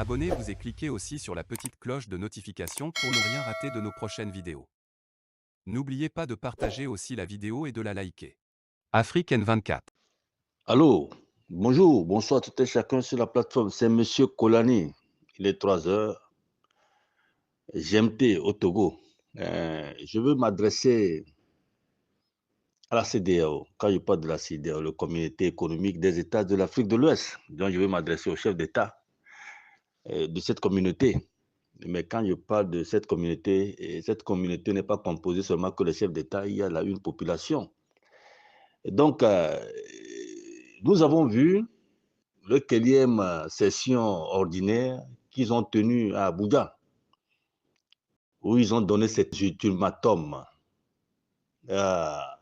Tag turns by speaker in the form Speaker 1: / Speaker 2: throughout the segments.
Speaker 1: Abonnez-vous et cliquez aussi sur la petite cloche de notification pour ne rien rater de nos prochaines vidéos. N'oubliez pas de partager aussi la vidéo et de la liker. Afrique N24.
Speaker 2: Allô, bonjour, bonsoir tout et chacun sur la plateforme. C'est Monsieur Kolani. Il est 3 heures. GMT au Togo. Je veux m'adresser à la CEDEAO. Quand je parle de la CEDEAO, la Communauté économique des États de l'Afrique de l'Ouest. Donc je veux m'adresser au chef d'État de cette communauté. Mais quand je parle de cette communauté n'est pas composée seulement que les chefs d'État, il y a là une population. Et donc, nous avons vu le 4e session ordinaire qu'ils ont tenue à Abuja, où ils ont donné cet ultimatum à,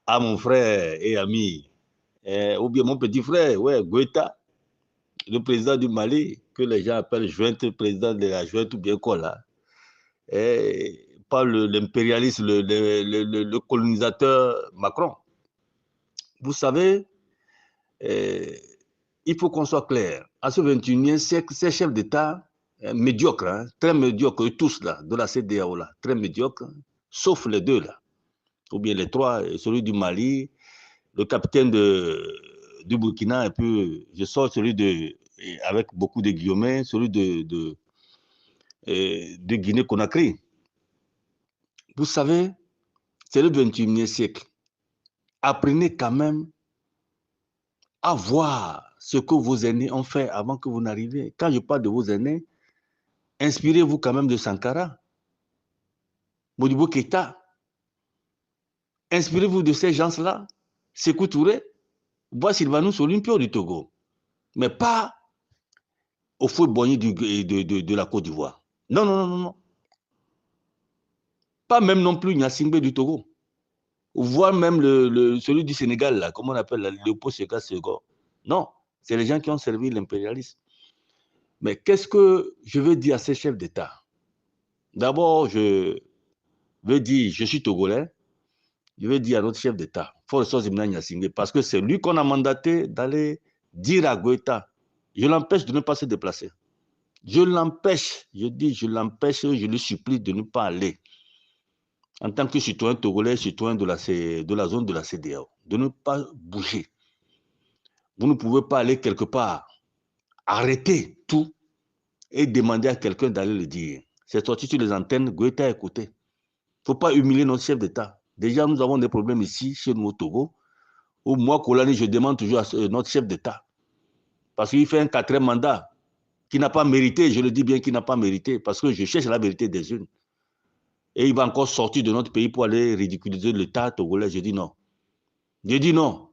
Speaker 2: à mon frère et ami, ou bien mon petit frère, ouais, Goïta, le président du Mali, que les gens appellent jointe, président de la jointe ou bien quoi là, par l'impérialiste, le colonisateur Macron. Vous savez, il faut qu'on soit clair. À ce 21e siècle, ces chefs d'État médiocres, hein, très médiocres, tous là, de la CEDEAO là, très médiocres, sauf les deux là, ou bien les trois, celui du Mali, le capitaine du Burkina, et puis je sors celui avec beaucoup de guillemets, celui de Guinée-Conakry. Vous savez, c'est le 21e siècle. Apprenez quand même à voir ce que vos aînés ont fait avant que vous n'arriviez. Quand je parle de vos aînés, inspirez-vous quand même de Sankara, Modibo Keïta. Inspirez-vous de ces gens-là. Sékou Touré, Bois Sylvanus Olympio du Togo. Mais pas au fouet boigné de la Côte d'Ivoire. Non, non, non, non, non. Pas même non plus Gnassingbé du Togo. Voire même celui du Sénégal, là, comment on appelle, Léopold Sédar Senghor. Non, c'est les gens qui ont servi l'impérialisme. Mais qu'est-ce que je veux dire à ces chefs d'État? D'abord, je veux dire, je suis Togolais, je veux dire à notre chef d'État, parce que c'est lui qu'on a mandaté d'aller dire à Goïta, je l'empêche de ne pas se déplacer. Je l'empêche, je dis, je l'empêche, je le supplie de ne pas aller. En tant que citoyen togolais, citoyen de la zone de la CEDEAO, de ne pas bouger. Vous ne pouvez pas aller quelque part, arrêter tout et demander à quelqu'un d'aller le dire. C'est sorti sur les antennes, Goïta a écouté. Il ne faut pas humilier notre chef d'État. Déjà, nous avons des problèmes ici, chez nous au Togo, où moi, Kolani, je demande toujours à notre chef d'État, parce qu'il fait un 4e mandat, qui n'a pas mérité, je le dis bien qu'il n'a pas mérité, parce que je cherche la vérité des unes. Et il va encore sortir de notre pays pour aller ridiculiser l'État togolais. Je dis non. Je dis non.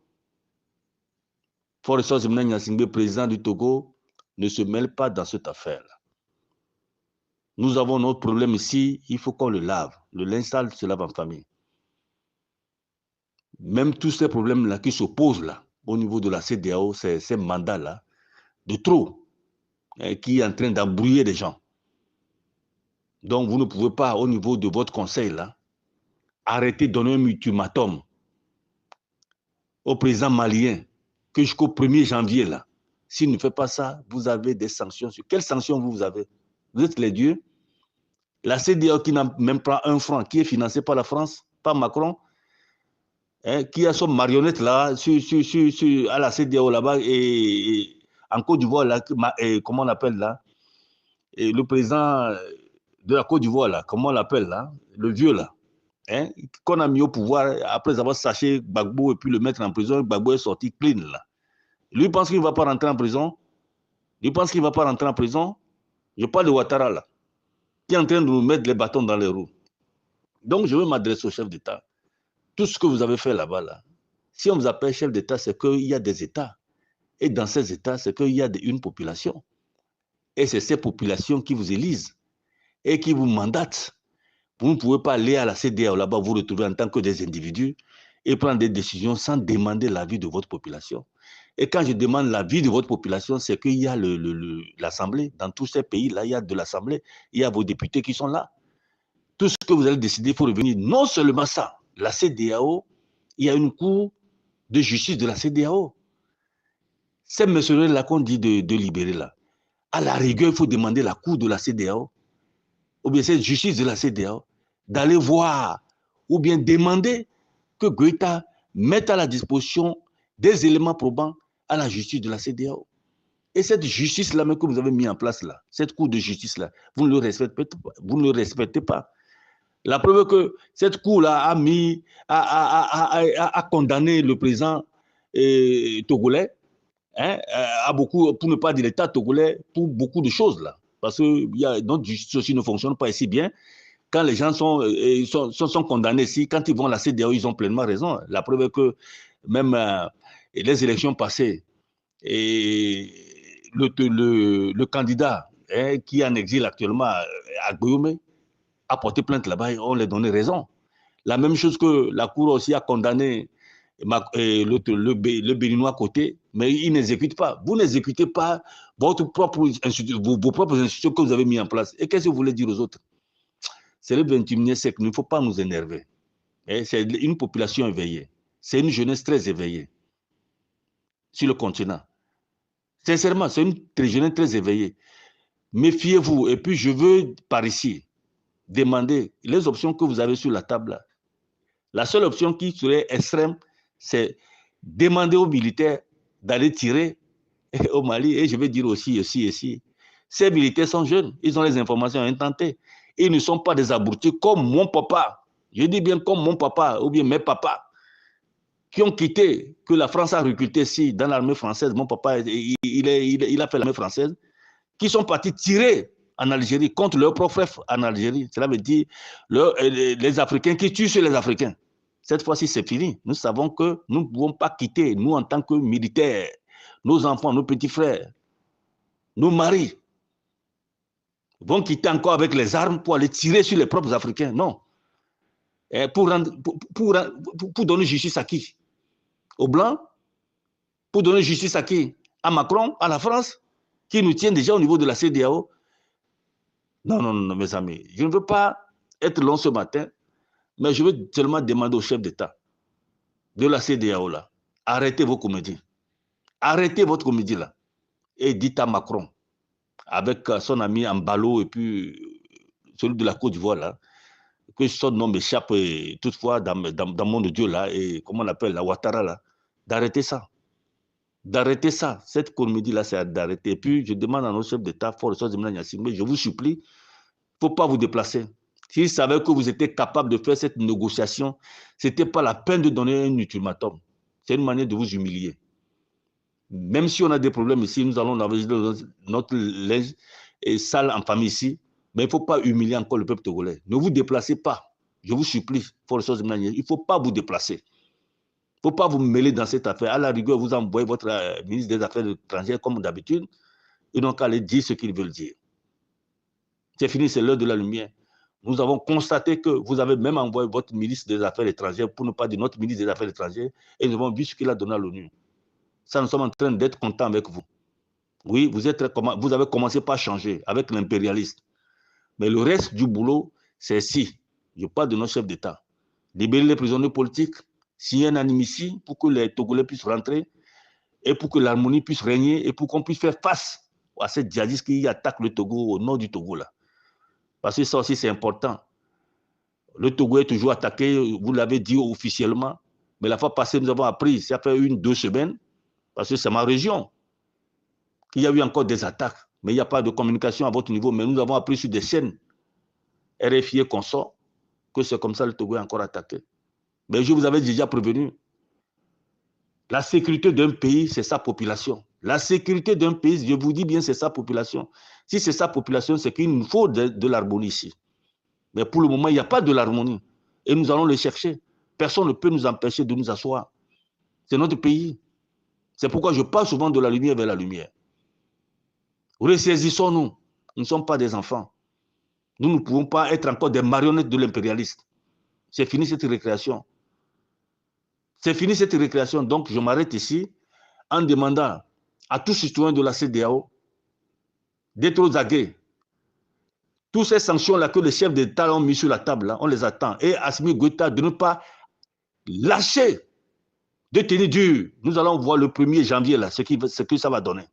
Speaker 2: Faure Gnassingbé Gnassingbé, président du Togo, ne se mêle pas dans cette affaire-là. Nous avons notre problème ici, il faut qu'on le lave. Le linge sale se lave en famille. Même tous ces problèmes-là qui s'opposent là, au niveau de la CEDEAO, ces mandats-là, de trop, qui est en train d'embrouiller les gens. Donc, vous ne pouvez pas, au niveau de votre conseil, là, arrêter de donner un ultimatum au président malien que jusqu'au 1er janvier, là, s'il ne fait pas ça, vous avez des sanctions. Quelles sanctions vous avez? Vous êtes les dieux. La CEDEAO qui n'a même pas un franc, qui est financée par la France, par Macron, qui a son marionnette là, à la CEDEAO là-bas, et en Côte d'Ivoire, là, comment on l'appelle là, et le président de la Côte d'Ivoire, là, comment on l'appelle là, le vieux là, qu'on a mis au pouvoir après avoir saché Gbagbo et puis le mettre en prison. Gbagbo est sorti clean là. Lui pense qu'il ne va pas rentrer en prison. Lui pense qu'il ne va pas rentrer en prison. Je parle de Ouattara là, qui est en train de nous mettre les bâtons dans les roues. Donc je veux m'adresser au chef d'État. Tout ce que vous avez fait là-bas, là, si on vous appelle chef d'État, c'est qu'il y a des États. Et dans ces États, c'est qu'il y a une population. Et c'est ces populations qui vous élisent et qui vous mandatent. Vous ne pouvez pas aller à la CEDEAO là-bas, vous retrouver en tant que des individus et prendre des décisions sans demander l'avis de votre population. Et quand je demande l'avis de votre population, c'est qu'il y a l'Assemblée. Dans tous ces pays-là, il y a de l'Assemblée. Il y a vos députés qui sont là. Tout ce que vous allez décider, il faut revenir. Non seulement ça, la CEDEAO, il y a une cour de justice de la CEDEAO. Ces messieurs-là qu'on dit de libérer là, À la rigueur, il faut demander la Cour de la CEDEAO, ou bien cette justice de la CEDEAO, d'aller voir, ou bien demander que Goïta mette à la disposition des éléments probants à la justice de la CEDEAO. Et cette justice-là que vous avez mis en place là, cette cour de justice-là, vous ne le respectez pas. Vous ne le respectez pas. La preuve que cette cour-là a condamné le président togolais, hein, pour ne pas dire l'État togolais, pour beaucoup de choses là. Parce que notre justice aussi ne fonctionne pas si bien. Quand les gens sont condamnés ici, quand ils vont à la CEDEAO, ils ont pleinement raison. La preuve est que même les élections passées, et le candidat qui est en exil actuellement à Guillaume a porté plainte là-bas et on lui a donné raison. La même chose que la Cour aussi a condamné le Béninois côté, mais il n'exécute pas. Vous n'exécutez pas vos propres institutions que vous avez mis en place. Et qu'est-ce que vous voulez dire aux autres? C'est le 21e siècle, il ne faut pas nous énerver. C'est une population éveillée. C'est une jeunesse très éveillée sur le continent. Sincèrement, c'est une jeunesse très éveillée. Méfiez-vous. Et puis, je veux, par ici, demander les options que vous avez sur la table. Là. La seule option qui serait extrême, c'est demander aux militaires d'aller tirer au Mali. Et je vais dire aussi. Ces militaires sont jeunes. Ils ont les informations intentées. Ils ne sont pas des abrutis comme mon papa. Je dis bien comme mon papa ou bien mes papas qui ont quitté, que la France a recruté ici dans l'armée française. Mon papa, il a fait l'armée française, qui sont partis tirer en Algérie contre leurs propres frères en Algérie. Cela veut dire les Africains qui tuent sur les Africains. Cette fois-ci, c'est fini. Nous savons que nous ne pouvons pas quitter, nous en tant que militaires, nos enfants, nos petits frères, nos maris, vont quitter encore avec les armes pour aller tirer sur les propres Africains. Non. Et pour donner justice à qui? Aux Blancs? Pour donner justice à qui? À Macron? À la France? Qui nous tient déjà au niveau de la CEDEAO? Non, mes amis. Je ne veux pas être long ce matin, mais je veux seulement demander au chef d'État de la CEDEAO là, arrêtez vos comédies. Arrêtez votre comédie là. Et dites à Macron, avec son ami Ambalo et puis celui de la Côte d'Ivoire là, que son nom m'échappe toutefois dans mon Dieu là, et comment on appelle la Ouattara là, d'arrêter ça. D'arrêter ça. Cette comédie là, c'est d'arrêter. Et puis je demande à nos chefs d'État, mais je vous supplie, il ne faut pas vous déplacer. S'ils savaient que vous étiez capable de faire cette négociation, ce n'était pas la peine de donner un ultimatum. C'est une manière de vous humilier. Même si on a des problèmes ici, nous allons laver notre linge sale en famille ici, mais il ne faut pas humilier encore le peuple togolais. Ne vous déplacez pas. Je vous supplie, il ne faut pas vous déplacer. Il ne faut pas vous mêler dans cette affaire. À la rigueur, vous envoyez votre ministre des Affaires étrangères comme d'habitude. Ils n'ont qu'à aller dire ce qu'ils veulent dire. C'est fini, c'est l'heure de la lumière. Nous avons constaté que vous avez même envoyé votre ministre des Affaires étrangères, pour ne pas dire notre ministre des Affaires étrangères, et nous avons vu ce qu'il a donné à l'ONU. Ça, nous sommes en train d'être contents avec vous. Oui, vous avez commencé par changer avec l'impérialiste. Mais le reste du boulot, c'est si. Je parle de nos chefs d'État. Libérer les prisonniers politiques, signer un animicide pour que les Togolais puissent rentrer et pour que l'harmonie puisse régner et pour qu'on puisse faire face à ces djihadistes qui attaquent le Togo, au nord du Togo. Là. Parce que ça aussi, c'est important. Le Togo est toujours attaqué, vous l'avez dit officiellement. Mais la fois passée, nous avons appris, ça fait 1-2 semaines, parce que c'est ma région, qu'il y a eu encore des attaques. Mais il n'y a pas de communication à votre niveau. Mais nous avons appris sur des chaînes RFI et consorts que c'est comme ça le Togo est encore attaqué. Mais je vous avais déjà prévenu. La sécurité d'un pays, c'est sa population. La sécurité d'un pays, je vous dis bien, c'est sa population. Si c'est sa population, c'est qu'il nous faut de l'harmonie ici. Mais pour le moment, il n'y a pas de l'harmonie. Et nous allons le chercher. Personne ne peut nous empêcher de nous asseoir. C'est notre pays. C'est pourquoi je parle souvent de la lumière vers la lumière. Ressaisissons-nous. Nous ne sommes pas des enfants. Nous ne pouvons pas être encore des marionnettes de l'impérialiste. C'est fini cette récréation. C'est fini cette récréation. Donc, je m'arrête ici en demandant à tous citoyens de la CEDEAO d'être aux aguets. Toutes ces sanctions-là que les chefs d'État ont mis sur la table, là, on les attend. Et Assimi Goïta de ne pas lâcher, de tenir dur. Nous allons voir le 1er janvier là, ce que ça va donner.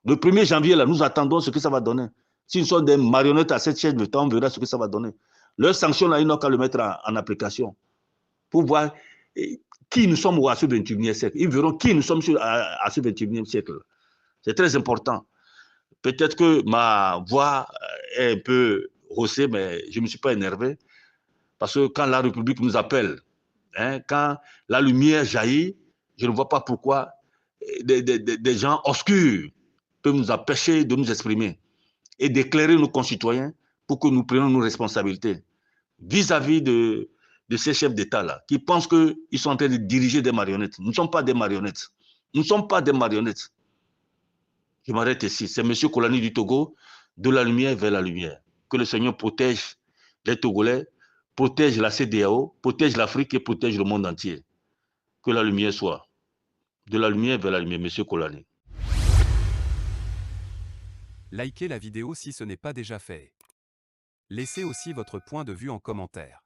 Speaker 2: Le 1er janvier, là, nous attendons ce que ça va donner. S'ils sont des marionnettes à cette chaîne de temps, on verra ce que ça va donner. Leurs sanctions, là, ils n'ont qu'à le mettre en application pour voir qui nous sommes à ce 21e siècle. Ils verront qui nous sommes à ce 21e siècle. C'est très important. Peut-être que ma voix est un peu haussée, mais je ne me suis pas énervé. Parce que quand la République nous appelle, hein, quand la lumière jaillit, je ne vois pas pourquoi des gens obscurs peuvent nous empêcher de nous exprimer et d'éclairer nos concitoyens pour que nous prenions nos responsabilités vis-à-vis de ces chefs d'État-là, qui pensent qu'ils sont en train de diriger des marionnettes. Nous ne sommes pas des marionnettes. Nous ne sommes pas des marionnettes. Je m'arrête ici. C'est M. Kolani du Togo, de la lumière vers la lumière. Que le Seigneur protège les Togolais, protège la CEDEAO, protège l'Afrique et protège le monde entier. Que la lumière soit. De la lumière vers la lumière, M. Kolani.
Speaker 1: Likez la vidéo si ce n'est pas déjà fait. Laissez aussi votre point de vue en commentaire.